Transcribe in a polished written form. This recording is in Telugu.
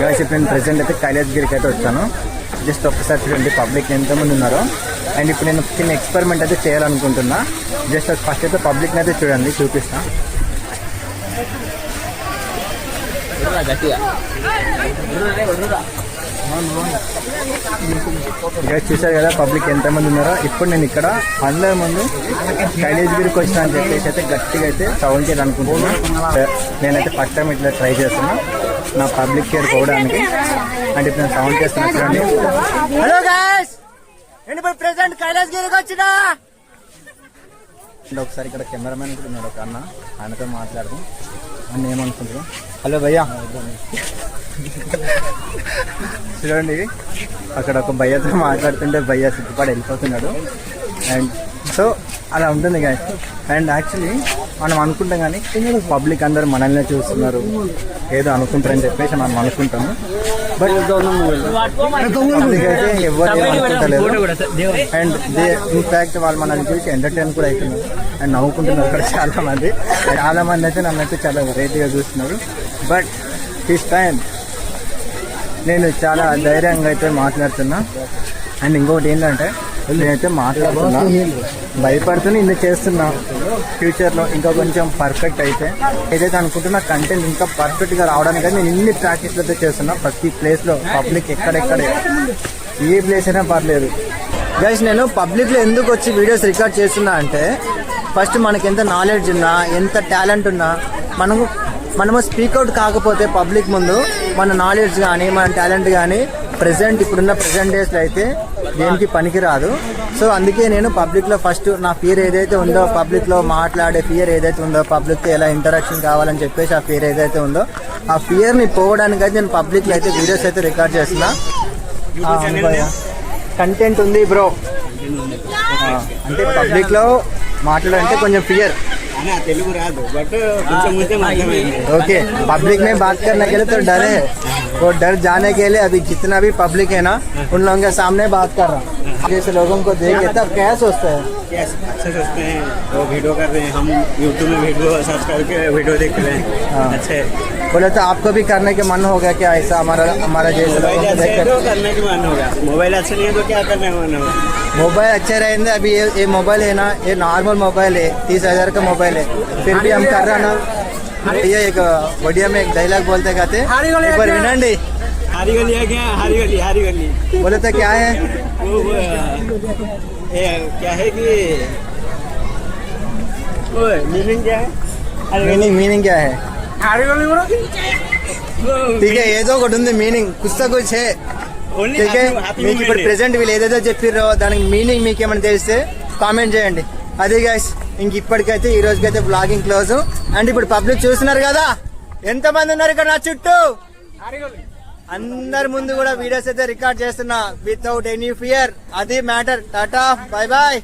గైస్ ఇప్పుడు నేను ప్రెసెంట్ అయితే కైలాసగిరికి అయితే వచ్చాను. జస్ట్ ఒక్కసారి చూడండి పబ్లిక్ ఎంతమంది ఉన్నారో. అండ్ ఇప్పుడు నేను చిన్న ఎక్స్పెరిమెంట్ అయితే చేయాలనుకుంటున్నా. జస్ట్ ఫస్ట్ అయితే పబ్లిక్ని అయితే చూడండి, చూపిస్తా. గైస్ చూసారు కదా పబ్లిక్ ఎంతమంది ఉన్నారో. ఇప్పుడు నేను ఇక్కడ అందరి ముందు కైలాసగిరికి వచ్చినా అని చెప్పేసి అయితే గట్టిగా అయితే సౌండ్ చేయాలనుకుంటున్నా. నేనైతే ఫస్ట్ టైం ఇట్లా ట్రై చేస్తున్నా నా పబ్లిక్ కేర్ పోవడానికి. అంటే ఇప్పుడు నేను సౌండ్ చేస్తున్నా చూడండి. హలో గైస్, నేను ఇప్పుడు ప్రెసెంట్ కైలాసగిరికి వచ్చినా. ఒకసారి ఇక్కడ కెమెరామెన్ కూడా ఉన్నాడు ఒక అన్న, ఆయనతో మాట్లాడదాం. అని ఏమనుకుంటున్నాం. హలో భయ్యా, చూడండి అక్కడ ఒక భయ్యతో మాట్లాడుతుంటే భయ్య సిగ్గుపడి వెళ్ళిపోతున్నాడు. అండ్ సో అలా ఉంటుంది గైస్. అండ్ యాక్చువల్లీ మనం అనుకుంటాం కానీ పబ్లిక్ అందరూ మనల్ని చూస్తున్నారు ఏదో అనుకుంటారని చెప్పేసి మనం అనుకుంటాము. బట్ పబ్లిక్ అయితే ఎవరు ఏమనుకుంటలేదు. అండ్ ఇన్ఫాక్ట్ వాళ్ళు మనల్ని చూసి ఎంటర్టైన్ కూడా అవుతున్నారు అండ్ నవ్వుకుంటున్నారు ఇక్కడ చాలా మంది అయితే నన్ను అయితే చాలా వెరైటీగా చూస్తున్నారు. బట్ దిస్ టైం నేను చాలా ధైర్యంగా అయితే మాట్లాడుతున్నా. అండ్ ఇంకొకటి ఏంటంటే నేనైతే మాట్లాడుతున్నా, భయపడుతున్నా, ఇన్ని చేస్తున్నా. ఫ్యూచర్లో ఇంకా కొంచెం పర్ఫెక్ట్ అయితే ఏదైతే అనుకుంటున్నా కంటెంట్ ఇంకా పర్ఫెక్ట్గా రావడానికి నేను ఇన్ని ప్రాక్టీస్లు అయితే చేస్తున్నా. ప్రతి ప్లేస్లో పబ్లిక్ ఎక్కడెక్కడే ఏ ప్లేస్ అయినా పర్లేదు. గైస్ నేను పబ్లిక్లో ఎందుకు వచ్చి వీడియోస్ రికార్డ్ చేస్తున్నా అంటే ఫస్ట్ మనకి ఎంత నాలెడ్జ్ ఉన్నా ఎంత టాలెంట్ ఉన్నా మనము స్పీక్అవుట్ కాకపోతే పబ్లిక్ ముందు మన నాలెడ్జ్ కానీ మన టాలెంట్ కానీ ఇప్పుడున్న ప్రెసెంట్ డేస్లో అయితే దేనికి పనికిరాదు. సో అందుకే నేను పబ్లిక్లో ఫస్ట్ నా ఫియర్ ఏదైతే ఉందో, పబ్లిక్లో మాట్లాడే ఫియర్ ఏదైతే ఉందో, పబ్లిక్తో ఎలా ఇంటరాక్షన్ కావాలని చెప్పేసి ఆ ఫియర్ ఏదైతే ఉందో ఆ ఫియర్ని పోవడానికి అయితే నేను పబ్లిక్లో అయితే వీడియోస్ అయితే రికార్డ్ చేస్తున్నా. కంటెంట్ ఉంది బ్రో. అంటే పబ్లిక్లో మాట్లాడాలంటే కొంచెం ఫియర్. ओके, पब्लिक में बात करने के लिए तो डर है. वो डर जाने के लिए अभी जितना भी पब्लिक है ना उन लोगों के सामने बात कर रहा हूँ. जैसे लोगों को देखे तब क्या सोचते हैं? अच्छा सोचते हैं. वो वीडियो कर रहे हैं, हम यूट्यूब में वीडियो सर्च करके वीडियो देख रहे हैं. अच्छे बोले तो आपको भी करने के मन हो गया क्या ऐसा? हमारा जैसे करने के मन होगा. मोबाइल अच्छा नहीं है तो क्या करने का मन होगा? मोबाइल अच्छे रहेंगे. अभी ये मोबाइल है ना, ये नॉर्मल मोबाइल है, 30,000 का मोबाइल है, फिर भी हम कर रहे ना. ये एक बढ़िया में एक डायलॉग बोलते कहते एक बार विनंडी. हारी गली है क्या? हारी गली बोले तो क्या है? क्या है कि मीनिंग क्या है? मीनिंग क्या है? ठीक है, ఏదో ఒకటి ఉంది మీనింగ్, కుछ है. ठीक है, మీకు ఇప్పుడు ప్రెసెంట్ వీళ్ళు ఏదైతే చెప్పిర్రో దానికి మీనింగ్ మీకు ఏమైనా తెలిస్తే కామెంట్ చేయండి. అదే గైస్, ఇంక ఇప్పటికైతే ఈ రోజుకైతే బ్లాగింగ్ క్లోజ్. అండ్ ఇప్పుడు పబ్లిక్ చూస్తున్నారు కదా ఎంతమంది ఉన్నారు ఇక్కడ నా చుట్టూ. అందరి ముందు కూడా వీడియోస్ అయితే రికార్డ్ చేస్తున్నా వితౌట్ ఎనీ ఫియర్. అది మ్యాటర్. Tata, bye bye.